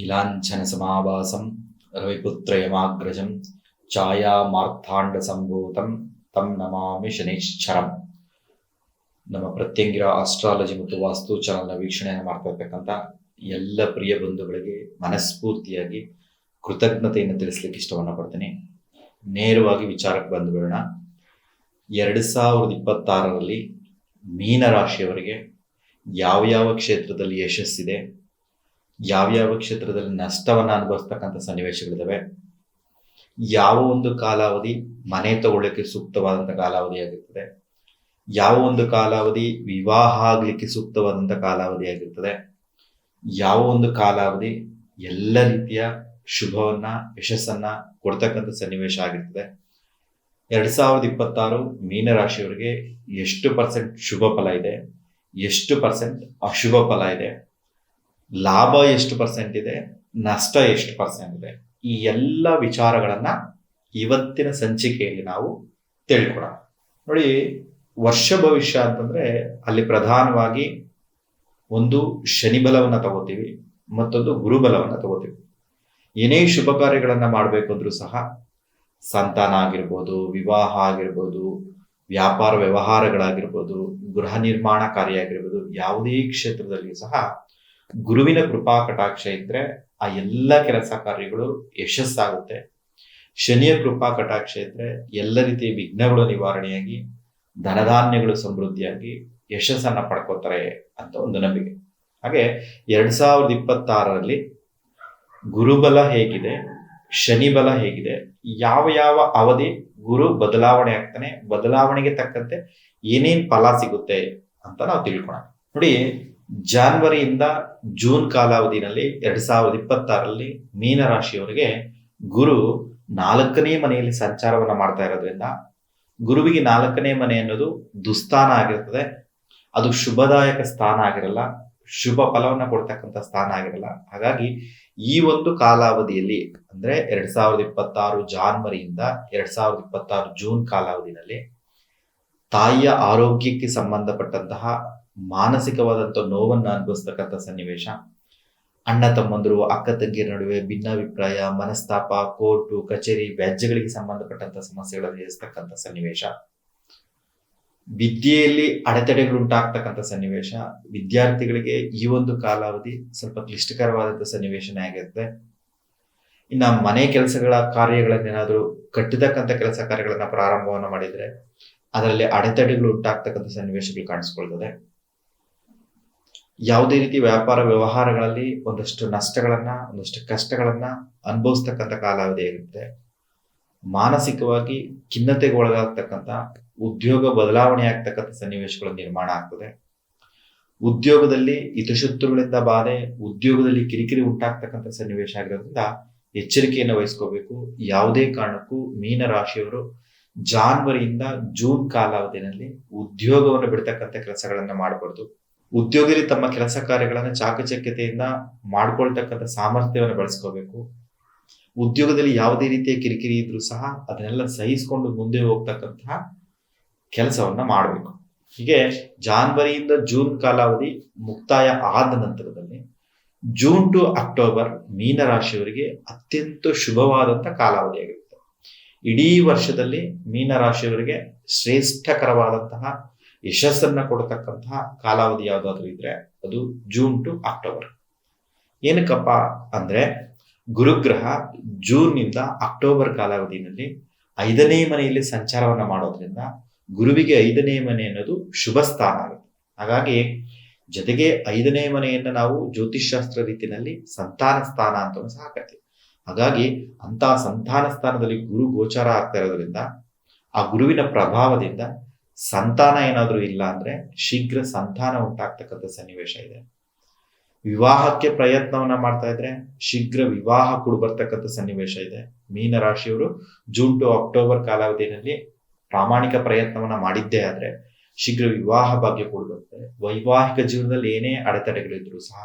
ನೀಲಾಂಛನಸಮಾಭಾಸಂ ರವಿಪುತ್ರಯಮಾಗ್ರಜಂ ಛಾಯಾಮಾರ್ಥಾಂಡಸಂಭೂತಂ ತಂ ನಮಾಮಿ ಶನೈಶ್ಚರಂ. ನಮ್ಮ ಪ್ರತ್ಯಂಗಿರ ಆಸ್ಟ್ರಾಲಜಿ ಮತ್ತು ವಾಸ್ತು ಚಾನಲ್ನ ವೀಕ್ಷಣೆಯನ್ನು ಮಾಡ್ತಾ ಇರ್ತಕ್ಕಂಥ ಎಲ್ಲ ಪ್ರಿಯ ಬಂಧುಗಳಿಗೆ ಮನಸ್ಫೂರ್ತಿಯಾಗಿ ಕೃತಜ್ಞತೆಯನ್ನು ತಿಳಿಸ್ಲಿಕ್ಕೆ ಇಷ್ಟವನ್ನು ಪಡ್ತೀನಿ. ನೇರವಾಗಿ ವಿಚಾರಕ್ಕೆ ಬಂದುಬಿಡೋಣ. 2026ರಲ್ಲಿ ಮೀನರಾಶಿಯವರಿಗೆ ಯಾವ ಕ್ಷೇತ್ರದಲ್ಲಿ ಯಶಸ್ಸಿದೆ, ಯಾವ ಕ್ಷೇತ್ರದಲ್ಲಿ ನಷ್ಟವನ್ನು ಅನುಭವಿಸ್ತಕ್ಕಂಥ ಸನ್ನಿವೇಶಗಳಿದ್ದಾವೆ, ಯಾವ ಒಂದು ಕಾಲಾವಧಿ ಮನೆ ತಗೊಳ್ಳಿಕ್ಕೆ ಸೂಕ್ತವಾದಂಥ ಕಾಲಾವಧಿಯಾಗಿರ್ತದೆ, ಯಾವ ಒಂದು ಕಾಲಾವಧಿ ವಿವಾಹ ಆಗಲಿಕ್ಕೆ ಸೂಕ್ತವಾದಂಥ ಕಾಲಾವಧಿಯಾಗಿರ್ತದೆ, ಯಾವ ಒಂದು ಕಾಲಾವಧಿ ಎಲ್ಲ ರೀತಿಯ ಶುಭವನ್ನ ಯಶಸ್ಸನ್ನ ಕೊಡ್ತಕ್ಕಂಥ ಸನ್ನಿವೇಶ ಆಗಿರ್ತದೆ. 2026 ಮೀನರಾಶಿಯವರಿಗೆ ಎಷ್ಟು ಪರ್ಸೆಂಟ್ ಶುಭ ಫಲ ಇದೆ, ಎಷ್ಟು ಪರ್ಸೆಂಟ್ ಅಶುಭ ಫಲ ಇದೆ, ಲಾಭ ಎಷ್ಟು ಪರ್ಸೆಂಟ್ ಇದೆ, ನಷ್ಟ ಎಷ್ಟು ಪರ್ಸೆಂಟ್ ಇದೆ, ಈ ಎಲ್ಲ ವಿಚಾರಗಳನ್ನ ಇವತ್ತಿನ ಸಂಚಿಕೆಯಲ್ಲಿ ನಾವು ತಿಳ್ಕೊಳ್ಳೋಣ. ನೋಡಿ, ವರ್ಷ ಭವಿಷ್ಯ ಅಂತಂದ್ರೆ ಅಲ್ಲಿ ಪ್ರಧಾನವಾಗಿ ಒಂದು ಶನಿ ಬಲವನ್ನ ತಗೋತೀವಿ, ಮತ್ತೊಂದು ಗುರುಬಲವನ್ನ ತಗೋತೀವಿ. ಏನೇ ಶುಭ ಕಾರ್ಯಗಳನ್ನ ಮಾಡಬೇಕು ಅಂದ್ರೂ ಸಹ, ಸಂತಾನ ಆಗಿರ್ಬೋದು, ವಿವಾಹ ಆಗಿರ್ಬೋದು, ವ್ಯಾಪಾರ ವ್ಯವಹಾರಗಳಾಗಿರ್ಬೋದು, ಗೃಹ ನಿರ್ಮಾಣ ಕಾರ್ಯ ಆಗಿರ್ಬೋದು, ಯಾವುದೇ ಕ್ಷೇತ್ರದಲ್ಲಿ ಸಹ ಗುರುವಿನ ಕೃಪಾ ಕಟಾಕ್ಷ ಇದ್ರೆ ಆ ಎಲ್ಲ ಕೆಲಸ ಕಾರ್ಯಗಳು ಯಶಸ್ಸಾಗುತ್ತೆ. ಶನಿಯ ಕೃಪಾ ಕಟಾಕ್ಷ ಇದ್ರೆ ಎಲ್ಲ ರೀತಿಯ ವಿಘ್ನಗಳು ನಿವಾರಣೆಯಾಗಿ ಧನಧಾನ್ಯಗಳು ಸಮೃದ್ಧಿಯಾಗಿ ಯಶಸ್ಸನ್ನ ಪಡ್ಕೋತಾರೆ ಅಂತ ಒಂದು ನಂಬಿಕೆ. ಹಾಗೆ 2026ರಲ್ಲಿ ಗುರುಬಲ ಹೇಗಿದೆ, ಶನಿ ಬಲ ಹೇಗಿದೆ, ಯಾವ ಅವಧಿ ಗುರು ಬದಲಾವಣೆ ಆಗ್ತಾನೆ, ಬದಲಾವಣೆಗೆ ತಕ್ಕಂತೆ ಏನೇನ್ ಫಲ ಸಿಗುತ್ತೆ ಅಂತ ನಾವು ತಿಳ್ಕೊಳ್ಳೋಣ. ನೋಡಿ, ಜಾನ್ವರಿಯಿಂದ ಜೂನ್ ಕಾಲಾವಧಿನಲ್ಲಿ 2026ರಲ್ಲಿ ಮೀನರಾಶಿಯವರಿಗೆ ಗುರು 4ನೇ ಮನೆಯಲ್ಲಿ ಸಂಚಾರವನ್ನ ಮಾಡ್ತಾ ಇರೋದ್ರಿಂದ, ಗುರುವಿಗೆ 4ನೇ ಮನೆ ಅನ್ನೋದು ದುಸ್ಥಾನ ಆಗಿರ್ತದೆ. ಅದು ಶುಭದಾಯಕ ಸ್ಥಾನ ಆಗಿರಲ್ಲ, ಶುಭ ಫಲವನ್ನ ಕೊಡ್ತಕ್ಕಂಥ ಸ್ಥಾನ ಆಗಿರಲ್ಲ. ಹಾಗಾಗಿ ಈ ಒಂದು ಕಾಲಾವಧಿಯಲ್ಲಿ ಅಂದ್ರೆ 2026 ಜಾನ್ವರಿಯಿಂದ 2026 ಜೂನ್ ಕಾಲಾವಧಿನಲ್ಲಿ ತಾಯಿಯ ಆರೋಗ್ಯಕ್ಕೆ ಸಂಬಂಧಪಟ್ಟಂತಹ ಮಾನಸಿಕವಾದಂತಹ ನೋವನ್ನು ಅನುಭವಿಸ್ತಕ್ಕಂಥ ಸನ್ನಿವೇಶ, ಅಣ್ಣ ತಮ್ಮಂದರು ಅಕ್ಕ ತಂಗಿಯರ ನಡುವೆ ಭಿನ್ನಾಭಿಪ್ರಾಯ, ಮನಸ್ತಾಪ, ಕೋರ್ಟು ಕಚೇರಿ ವ್ಯಾಜ್ಯಗಳಿಗೆ ಸಂಬಂಧಪಟ್ಟಂತ ಸಮಸ್ಯೆಗಳನ್ನು ಎದುರಿಸ್ತಕ್ಕಂಥ ಸನ್ನಿವೇಶ, ವಿದ್ಯೆಯಲ್ಲಿ ಅಡೆತಡೆಗಳು ಉಂಟಾಗ್ತಕ್ಕಂಥ ಸನ್ನಿವೇಶ, ವಿದ್ಯಾರ್ಥಿಗಳಿಗೆ ಈ ಒಂದು ಕಾಲಾವಧಿ ಸ್ವಲ್ಪ ಕ್ಲಿಷ್ಟಕರವಾದಂಥ ಸನ್ನಿವೇಶನೇ ಆಗಿರುತ್ತೆ. ಇನ್ನ ಮನೆ ಕೆಲಸಗಳ ಕಾರ್ಯಗಳನ್ನೇನಾದ್ರೂ ಕಟ್ಟತಕ್ಕಂಥ ಕೆಲಸ ಕಾರ್ಯಗಳನ್ನ ಪ್ರಾರಂಭವನ್ನ ಮಾಡಿದ್ರೆ ಅದರಲ್ಲಿ ಅಡೆತಡೆಗಳು ಉಂಟಾಗ್ತಕ್ಕಂಥ ಸನ್ನಿವೇಶಗಳು ಕಾಣಿಸ್ಕೊಳ್ತದೆ. ಯಾವುದೇ ರೀತಿ ವ್ಯಾಪಾರ ವ್ಯವಹಾರಗಳಲ್ಲಿ ಒಂದಷ್ಟು ನಷ್ಟಗಳನ್ನ, ಒಂದಷ್ಟು ಕಷ್ಟಗಳನ್ನ ಅನುಭವಿಸ್ತಕ್ಕಂಥ ಕಾಲಾವಧಿ ಆಗಿರುತ್ತೆ. ಮಾನಸಿಕವಾಗಿ ಖಿನ್ನತೆಗೆ ಒಳಗಾಗ್ತಕ್ಕಂಥ, ಉದ್ಯೋಗ ಬದಲಾವಣೆ ಆಗ್ತಕ್ಕಂಥ ಸನ್ನಿವೇಶಗಳ ನಿರ್ಮಾಣ ಆಗ್ತದೆ. ಉದ್ಯೋಗದಲ್ಲಿ ಹಿತಶತ್ರುಗಳಿಂದ ಬಾಧೆ, ಉದ್ಯೋಗದಲ್ಲಿ ಕಿರಿಕಿರಿ ಉಂಟಾಗ್ತಕ್ಕಂಥ ಸನ್ನಿವೇಶ ಆಗಿರೋದ್ರಿಂದ ಎಚ್ಚರಿಕೆಯನ್ನು ವಹಿಸ್ಕೋಬೇಕು. ಯಾವುದೇ ಕಾರಣಕ್ಕೂ ಮೀನರಾಶಿಯವರು ಜಾನ್ವರಿಯಿಂದ ಜೂನ್ ಕಾಲಾವಧಿಯಲ್ಲಿ ಉದ್ಯೋಗವನ್ನು ಬಿಡ್ತಕ್ಕಂಥ ಕೆಲಸಗಳನ್ನ ಮಾಡಬಾರ್ದು. ಉದ್ಯೋಗದಲ್ಲಿ ತಮ್ಮ ಕೆಲಸ ಕಾರ್ಯಗಳನ್ನ ಚಾಕಚಕ್ಯತೆಯಿಂದ ಮಾಡ್ಕೊಳ್ತಕ್ಕಂಥ ಸಾಮರ್ಥ್ಯವನ್ನು ಬಳಸ್ಕೋಬೇಕು. ಉದ್ಯೋಗದಲ್ಲಿ ಯಾವುದೇ ರೀತಿಯ ಕಿರಿಕಿರಿ ಇದ್ರೂ ಸಹ ಅದನ್ನೆಲ್ಲ ಸಹಿಸಿಕೊಂಡು ಮುಂದೆ ಹೋಗ್ತಕ್ಕಂತಹ ಕೆಲಸವನ್ನ ಮಾಡಬೇಕು. ಹೀಗೆ ಜಾನ್ವರಿಯಿಂದ ಜೂನ್ ಕಾಲಾವಧಿ ಮುಕ್ತಾಯ ಆದ ನಂತರದಲ್ಲಿ ಜೂನ್ ಟು ಅಕ್ಟೋಬರ್ ಮೀನರಾಶಿಯವರಿಗೆ ಅತ್ಯಂತ ಶುಭವಾದಂಥ ಕಾಲಾವಧಿಯಾಗಿರುತ್ತೆ. ಇಡೀ ವರ್ಷದಲ್ಲಿ ಮೀನರಾಶಿಯವರಿಗೆ ಶ್ರೇಷ್ಠಕರವಾದಂತಹ ಯಶಸ್ಸನ್ನ ಕೊಡತಕ್ಕಂತಹ ಕಾಲಾವಧಿ ಯಾವುದಾದ್ರೂ ಇದ್ರೆ ಅದು ಜೂನ್ ಟು ಅಕ್ಟೋಬರ್. ಏನಕ್ಕಪ್ಪ ಅಂದ್ರೆ, ಗುರುಗ್ರಹ ಜೂನ್ ನಿಂದ ಅಕ್ಟೋಬರ್ ಕಾಲಾವಧಿಯಲ್ಲಿ 5ನೇ ಮನೆಯಲ್ಲಿ ಸಂಚಾರವನ್ನ ಮಾಡೋದ್ರಿಂದ ಗುರುವಿಗೆ 5ನೇ ಮನೆ ಅನ್ನೋದು ಶುಭ ಸ್ಥಾನ ಆಗುತ್ತೆ. ಹಾಗಾಗಿ ಜೊತೆಗೆ 5ನೇ ಮನೆಯನ್ನ ನಾವು ಜ್ಯೋತಿಷ್ಶಾಸ್ತ್ರ ರೀತಿಯಲ್ಲಿ ಸಂತಾನ ಸ್ಥಾನ ಅಂತ ಸಹ ಕರಿತೀವಿ. ಹಾಗಾಗಿ ಅಂತ ಸಂತಾನ ಸ್ಥಾನದಲ್ಲಿ ಗುರು ಗೋಚಾರ ಆಗ್ತಾ ಇರೋದ್ರಿಂದ ಆ ಗುರುವಿನ ಪ್ರಭಾವದಿಂದ ಸಂತಾನ ಏನಾದ್ರೂ ಇಲ್ಲ ಅಂದ್ರೆ ಶೀಘ್ರ ಸಂತಾನ ಉಂಟಾಗ್ತಕ್ಕಂಥ ಸನ್ನಿವೇಶ ಇದೆ. ವಿವಾಹಕ್ಕೆ ಪ್ರಯತ್ನವನ್ನ ಮಾಡ್ತಾ ಇದ್ರೆ ಶೀಘ್ರ ವಿವಾಹ ಕೂಡ ಬರ್ತಕ್ಕಂಥ ಸನ್ನಿವೇಶ ಇದೆ. ಮೀನರಾಶಿಯವರು ಜೂನ್ ಟು ಅಕ್ಟೋಬರ್ ಕಾಲಾವಧಿಯಲ್ಲಿ ಪ್ರಾಮಾಣಿಕ ಪ್ರಯತ್ನವನ್ನ ಮಾಡಿದ್ದೇ ಆದ್ರೆ ಶೀಘ್ರ ವಿವಾಹ ಭಾಗ್ಯ ಕೂಡ ಬರುತ್ತೆ. ವೈವಾಹಿಕ ಜೀವನದಲ್ಲಿ ಏನೇ ಅಡೆತಡೆಗಳಿದ್ರು ಸಹ,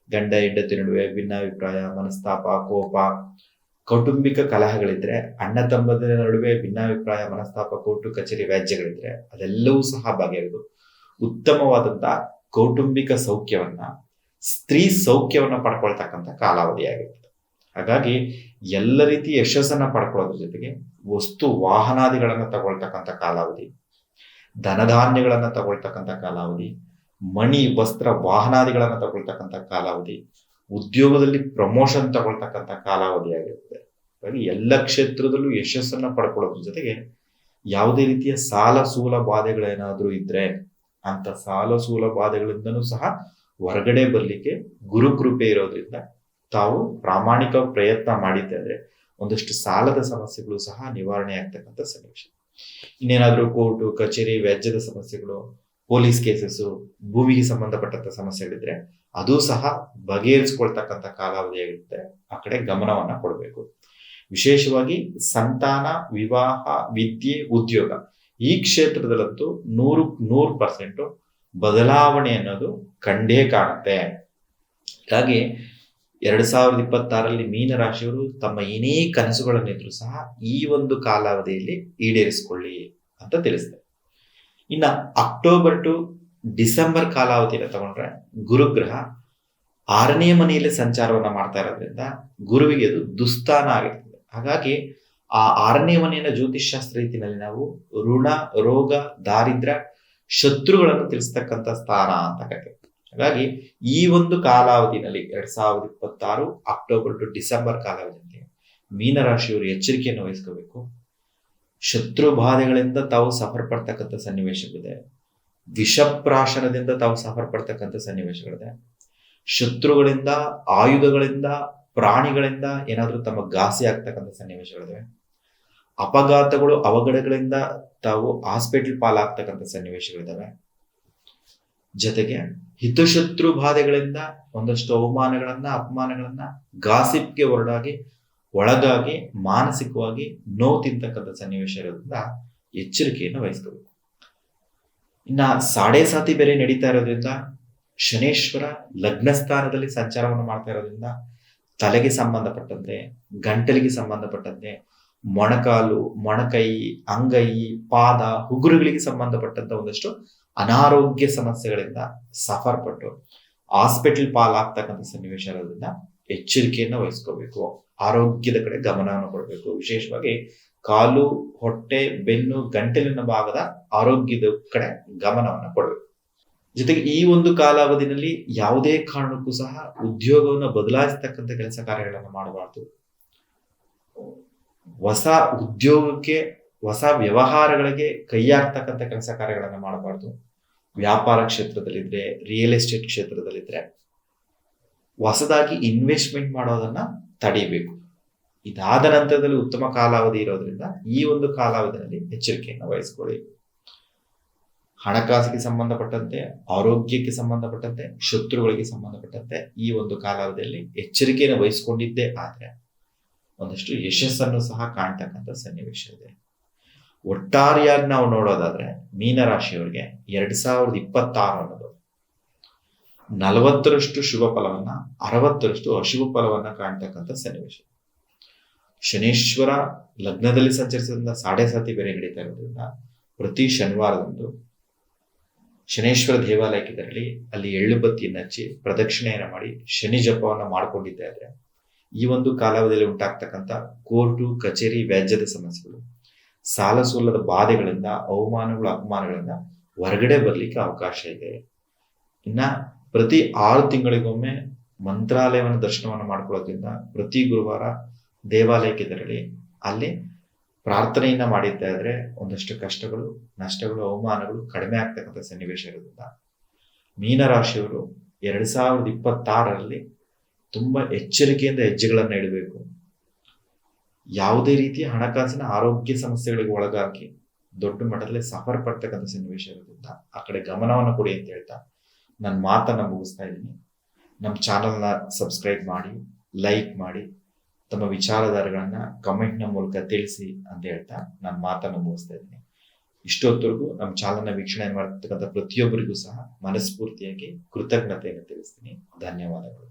ಗಂಡ ಹೆಂಡತಿ ನಡುವೆ ಭಿನ್ನಾಭಿಪ್ರಾಯ, ಮನಸ್ತಾಪ, ಕೋಪ, ಕೌಟುಂಬಿಕ ಕಲಹಗಳಿದ್ರೆ, ಅಣ್ಣ ತಮ್ಮಂದಿರ ನಡುವೆ ಭಿನ್ನಾಭಿಪ್ರಾಯ, ಮನಸ್ತಾಪ, ಕೋರ್ಟು ಕಚೇರಿ ವ್ಯಾಜ್ಯಗಳಿದ್ರೆ ಅದೆಲ್ಲವೂ ಸಹ ಬಗೆಹರಿದು ಉತ್ತಮವಾದಂತಹ ಕೌಟುಂಬಿಕ ಸೌಖ್ಯವನ್ನ, ಸ್ತ್ರೀ ಸೌಖ್ಯವನ್ನ ಪಡ್ಕೊಳ್ತಕ್ಕಂಥ ಕಾಲಾವಧಿಯಾಗಿರ್ತದೆ. ಹಾಗಾಗಿ ಎಲ್ಲ ರೀತಿಯ ಯಶಸ್ಸನ್ನ ಪಡ್ಕೊಳ್ಳೋದ್ರ ಜೊತೆಗೆ ವಸ್ತು ವಾಹನಾದಿಗಳನ್ನ ತಗೊಳ್ತಕ್ಕಂಥ ಕಾಲಾವಧಿ, ಧನಧಾನ್ಯಗಳನ್ನ ತಗೊಳ್ತಕ್ಕಂಥ ಕಾಲಾವಧಿ, ಮಣಿ ವಸ್ತ್ರ ವಾಹನಾದಿಗಳನ್ನ ತಗೊಳ್ತಕ್ಕಂಥ ಕಾಲಾವಧಿ, ಉದ್ಯೋಗದಲ್ಲಿ ಪ್ರಮೋಷನ್ ತಗೊಳ್ತಕ್ಕಂಥ ಕಾಲಾವಧಿಯಾಗಿರ್ತದೆ. ಹಾಗಾಗಿ ಎಲ್ಲ ಕ್ಷೇತ್ರದಲ್ಲೂ ಯಶಸ್ಸನ್ನ ಪಡ್ಕೊಳ್ಳೋದ್ರ ಜೊತೆಗೆ ಯಾವುದೇ ರೀತಿಯ ಸಾಲ ಸೂಲ ಬಾಧೆಗಳೇನಾದ್ರೂ ಇದ್ರೆ ಅಂತ ಸಾಲ ಸೂಲ ಬಾಧೆಗಳಿಂದನೂ ಸಹ ಹೊರಗಡೆ ಬರ್ಲಿಕ್ಕೆ ಗುರುಕೃಪೆ ಇರೋದ್ರಿಂದ ತಾವು ಪ್ರಾಮಾಣಿಕ ಪ್ರಯತ್ನ ಮಾಡಿದ್ದೆ ಒಂದಷ್ಟು ಸಾಲದ ಸಮಸ್ಯೆಗಳು ಸಹ ನಿವಾರಣೆ ಆಗ್ತಕ್ಕಂಥ ಸನ್ನಿವೇಶ. ಇನ್ನೇನಾದ್ರೂ ಕೋರ್ಟು ಕಚೇರಿ ವ್ಯಾಜ್ಯದ ಸಮಸ್ಯೆಗಳು, ಪೊಲೀಸ್ ಕೇಸಸ್, ಭೂಮಿಗೆ ಸಂಬಂಧಪಟ್ಟಂತ ಸಮಸ್ಯೆಗಳಿದ್ರೆ ಅದು ಸಹ ಬಗೆಹರಿಸ್ಕೊಳ್ತಕ್ಕಂಥ ಕಾಲಾವಧಿಯಾಗಿರುತ್ತೆ. ಆ ಕಡೆ ಗಮನವನ್ನ ಕೊಡಬೇಕು. ವಿಶೇಷವಾಗಿ ಸಂತಾನ, ವಿವಾಹ, ವಿದ್ಯೆ, ಉದ್ಯೋಗ ಈ ಕ್ಷೇತ್ರದಲ್ಲಂತೂ 100% ಬದಲಾವಣೆ ಅನ್ನೋದು ಕಂಡೇ ಕಾಣುತ್ತೆ. ಹೀಗಾಗಿ 2026 ಮೀನರಾಶಿಯವರು ತಮ್ಮ ಏನೇ ಕನಸುಗಳನ್ನಿದ್ರು ಸಹ ಈ ಒಂದು ಕಾಲಾವಧಿಯಲ್ಲಿ ಈಡೇರಿಸಿಕೊಳ್ಳಿ ಅಂತ ತಿಳಿಸ್ತಾರೆ. ಇನ್ನ ಅಕ್ಟೋಬರ್ ಟು ಡಿಸೆಂಬರ್ ಕಾಲಾವಧಿಯನ್ನು ತಗೊಂಡ್ರೆ ಗುರುಗ್ರಹ 6ನೇ ಮನೆಯಲ್ಲಿ ಸಂಚಾರವನ್ನ ಮಾಡ್ತಾ ಇರೋದ್ರಿಂದ ಗುರುವಿಗೆ ಅದು ದುಸ್ಥಾನ ಆಗಿರ್ತದೆ. ಹಾಗಾಗಿ ಆ 6ನೇ ಮನೆಯನ್ನ ಜ್ಯೋತಿಷ್ಶಾಸ್ತ್ರ ರೀತಿಯಲ್ಲಿ ನಾವು ಋಣ, ರೋಗ, ದಾರಿದ್ರ್ಯ, ಶತ್ರುಗಳನ್ನು ತಿಳಿಸ್ತಕ್ಕಂಥ ಸ್ಥಾನ ಅಂತ ಕರೀತೀವಿ. ಹಾಗಾಗಿ ಈ ಒಂದು ಕಾಲಾವಧಿನಲ್ಲಿ 2026 ಅಕ್ಟೋಬರ್ ಟು ಡಿಸೆಂಬರ್ ಕಾಲಾವಧಿಯಲ್ಲಿ ಮೀನರಾಶಿಯವರು ಎಚ್ಚರಿಕೆಯನ್ನು ವಹಿಸ್ಕೋಬೇಕು. ಶತ್ರು ಬಾಧೆಗಳಿಂದ ತಾವು ಸಫರ್ ಪಡ್ತಕ್ಕಂಥ ಸನ್ನಿವೇಶಗಳಿದೆ. ವಿಷಪ್ರಾಶನದಿಂದ ತಾವು ಸಫರ್ ಪಡ್ತಕ್ಕಂಥ ಸನ್ನಿವೇಶಗಳಿದೆ. ಶತ್ರುಗಳಿಂದ, ಆಯುಧಗಳಿಂದ, ಪ್ರಾಣಿಗಳಿಂದ ಏನಾದ್ರೂ ತಮ್ಮ ಘಾಸಿ ಆಗ್ತಕ್ಕಂಥ ಸನ್ನಿವೇಶಗಳಿವೆ. ಅಪಘಾತಗಳು, ಅವಘಡಗಳಿಂದ ತಾವು ಹಾಸ್ಪಿಟಲ್ ಪಾಲಾಗ್ತಕ್ಕಂಥ ಸನ್ನಿವೇಶಗಳಿದಾವೆ. ಜೊತೆಗೆ ಹಿತಶತ್ರು ಬಾಧೆಗಳಿಂದ ಒಂದಷ್ಟು ಅವಮಾನಗಳನ್ನ, ಅಪಮಾನಗಳನ್ನ, ಗಾಸಿಪ್ಗೆ ಒಳಗಾಗಿ ಮಾನಸಿಕವಾಗಿ ನೋವು ತಿಂತಕ್ಕಂಥ ಸನ್ನಿವೇಶ ಇರೋದ್ರಿಂದ ಎಚ್ಚರಿಕೆಯನ್ನು ವಹಿಸ್ಕೋಬೇಕು. ಇನ್ನ ಸಾಡೆ ಸಾತಿ ಬೇರೆ ನಡೀತಾ ಇರೋದ್ರಿಂದ ಶನೇಶ್ವರ ಲಗ್ನ ಸ್ಥಾನದಲ್ಲಿ ಸಂಚಾರವನ್ನು ಮಾಡ್ತಾ ಇರೋದ್ರಿಂದ ತಲೆಗೆ ಸಂಬಂಧಪಟ್ಟಂತೆ, ಗಂಟಲಿಗೆ ಸಂಬಂಧಪಟ್ಟಂತೆ, ಮೊಣಕಾಲು, ಮೊಣಕೈ, ಅಂಗೈ, ಪಾದ, ಉಗುರುಗಳಿಗೆ ಸಂಬಂಧಪಟ್ಟಂತ ಒಂದಷ್ಟು ಅನಾರೋಗ್ಯ ಸಮಸ್ಯೆಗಳಿಂದ ಸಫರ್ ಪಟ್ಟು ಹಾಸ್ಪಿಟಲ್ ಪಾಲಾಗ್ತಕ್ಕಂಥ ಸನ್ನಿವೇಶ ಇರೋದ್ರಿಂದ ಎಚ್ಚರಿಕೆಯನ್ನು ವಹಿಸ್ಕೋಬೇಕು. ಆರೋಗ್ಯದ ಕಡೆ ಗಮನವನ್ನು ಕೊಡಬೇಕು. ವಿಶೇಷವಾಗಿ ಕಾಲು, ಹೊಟ್ಟೆ, ಬೆನ್ನು, ಗಂಟಲಿನ ಭಾಗದ ಆರೋಗ್ಯದ ಕಡೆ ಗಮನವನ್ನು ಕೊಡಬೇಕು. ಜೊತೆಗೆ ಈ ಒಂದು ಕಾಲಾವಧಿನಲ್ಲಿ ಯಾವುದೇ ಕಾರಣಕ್ಕೂ ಸಹ ಉದ್ಯೋಗವನ್ನು ಬದಲಾಯಿಸ್ತಕ್ಕಂಥ ಕೆಲಸ ಕಾರ್ಯಗಳನ್ನು ಮಾಡಬಾರ್ದು. ಹೊಸ ಉದ್ಯೋಗಕ್ಕೆ, ಹೊಸ ವ್ಯವಹಾರಗಳಿಗೆ ಕೈ ಹಾಕ್ತಕ್ಕಂಥ ಕೆಲಸ ಕಾರ್ಯಗಳನ್ನು ಮಾಡಬಾರ್ದು. ವ್ಯಾಪಾರ ಕ್ಷೇತ್ರದಲ್ಲಿದ್ರೆ, ರಿಯಲ್ ಎಸ್ಟೇಟ್ ಕ್ಷೇತ್ರದಲ್ಲಿದ್ರೆ ಹೊಸದಾಗಿ ಇನ್ವೆಸ್ಟ್ಮೆಂಟ್ ಮಾಡೋದನ್ನ ತಡಿಬೇಕು. ಇದಾದ ನಂತರದಲ್ಲಿ ಉತ್ತಮ ಕಾಲಾವಧಿ ಇರೋದ್ರಿಂದ ಈ ಒಂದು ಕಾಲಾವಧಿಯಲ್ಲಿ ಎಚ್ಚರಿಕೆಯನ್ನು ವಹಿಸ್ಕೊಳ್ಳಿ. ಹಣಕಾಸಿಗೆ ಸಂಬಂಧಪಟ್ಟಂತೆ, ಆರೋಗ್ಯಕ್ಕೆ ಸಂಬಂಧಪಟ್ಟಂತೆ, ಶತ್ರುಗಳಿಗೆ ಸಂಬಂಧಪಟ್ಟಂತೆ ಈ ಒಂದು ಕಾಲಾವಧಿಯಲ್ಲಿ ಎಚ್ಚರಿಕೆಯನ್ನು ವಹಿಸಿಕೊಂಡಿದ್ದೇ ಆದ್ರೆ ಒಂದಷ್ಟು ಯಶಸ್ಸನ್ನು ಸಹ ಕಾಣ್ತಕ್ಕಂಥ ಸನ್ನಿವೇಶ ಇದೆ. ಒಟ್ಟಾರೆಯಾಗಿ ನಾವು ನೋಡೋದಾದ್ರೆ ಮೀನರಾಶಿಯವರಿಗೆ 2026 ಅನ್ನೋದು 40% ಶುಭ ಫಲವನ್ನ, 60% ಅಶುಭ ಫಲವನ್ನ ಕಾಣ್ತಕ್ಕಂಥ ಸನ್ನಿವೇಶ. ಶನೇಶ್ವರ ಲಗ್ನದಲ್ಲಿ ಸಂಚರಿಸೋದ್ರಿಂದ ಸಾಡೆ ಸಾತಿ ಬೇರೆ ನಡೀತಾ ಇರೋದ್ರಿಂದ ಪ್ರತಿ ಶನಿವಾರದಂದು ಶನೇಶ್ವರ ದೇವಾಲಯಕ್ಕೆ ತೆರಳಿ ಅಲ್ಲಿ ಎಳ್ಳು ಬತ್ತಿಯನ್ನು ಹಚ್ಚಿ ಪ್ರದಕ್ಷಿಣೆಯನ್ನು ಮಾಡಿ ಶನಿ ಜಪವನ್ನು ಮಾಡಿಕೊಂಡಿದ್ದೆ ಆದ್ರೆ ಈ ಒಂದು ಕಾಲಾವಧಿಯಲ್ಲಿ ಉಂಟಾಗ್ತಕ್ಕಂಥ ಕೋರ್ಟು ಕಚೇರಿ ವ್ಯಾಜ್ಯದ ಸಮಸ್ಯೆಗಳು, ಸಾಲ ಸೂಲದ ಬಾಧೆಗಳಿಂದ, ಅವಮಾನಗಳು, ಅಪಮಾನಗಳಿಂದ ಹೊರಗಡೆ ಬರ್ಲಿಕ್ಕೆ ಅವಕಾಶ ಇದೆ. ಇನ್ನ ಪ್ರತಿ 6 ತಿಂಗಳಿಗೊಮ್ಮೆ ಮಂತ್ರಾಲಯವನ್ನು ದರ್ಶನವನ್ನು ಮಾಡ್ಕೊಳ್ಳೋದ್ರಿಂದ ಪ್ರತಿ ಗುರುವಾರ ದೇವಾಲಯಕ್ಕೆ ತೆರಳಿ ಅಲ್ಲಿ ಪ್ರಾರ್ಥನೆಯನ್ನ ಮಾಡಿದ್ದೆ ಆದ್ರೆ ಒಂದಷ್ಟು ಕಷ್ಟಗಳು, ನಷ್ಟಗಳು, ಅವಮಾನಗಳು ಕಡಿಮೆ ಆಗ್ತಕ್ಕಂಥ ಸನ್ನಿವೇಶ ಇರೋದ್ರಿಂದ ಮೀನರಾಶಿಯವರು 2026 ತುಂಬಾ ಎಚ್ಚರಿಕೆಯಿಂದ ಹೆಜ್ಜೆಗಳನ್ನು ಇಡಬೇಕು. ಯಾವುದೇ ರೀತಿಯ ಹಣಕಾಸಿನ ಆರೋಗ್ಯ ಸಮಸ್ಯೆಗಳಿಗೆ ಒಳಗಾಗಿ ದೊಡ್ಡ ಮಟ್ಟದಲ್ಲಿ ಸಫರ್ ಪಡ್ತಕ್ಕಂಥ ಸನ್ನಿವೇಶ ಇರೋದ್ರಿಂದ ಆ ಕಡೆ ಗಮನವನ್ನು ಕೊಡಿ ಅಂತ ಹೇಳ್ತಾ ನನ್ನ ಮಾತನ್ನ ಮುಗಿಸ್ತಾ ಇದ್ದೀನಿ. ನಮ್ಮ ಚಾನಲ್ನ ಸಬ್ಸ್ಕ್ರೈಬ್ ಮಾಡಿ, ಲೈಕ್ ಮಾಡಿ, ತಮ್ಮ ವಿಚಾರಧಾರೆಗಳನ್ನ ಕಮೆಂಟ್ನ ಮೂಲಕ ತಿಳಿಸಿ ಅಂತ ಹೇಳ್ತಾ ನನ್ನ ಮಾತನ್ನು ಮುಗಿಸ್ತಾ ಇದ್ದೀನಿ. ಇಷ್ಟೊತ್ತರೆಗೂ ನಮ್ಮ ಚಾನಲ್ನ ವೀಕ್ಷಣೆ ಮಾಡ್ತಕ್ಕಂಥ ಪ್ರತಿಯೊಬ್ಬರಿಗೂ ಸಹ ಮನಸ್ಫೂರ್ತಿಯಾಗಿ ಕೃತಜ್ಞತೆಯನ್ನು ತಿಳಿಸ್ತೀನಿ. ಧನ್ಯವಾದಗಳು.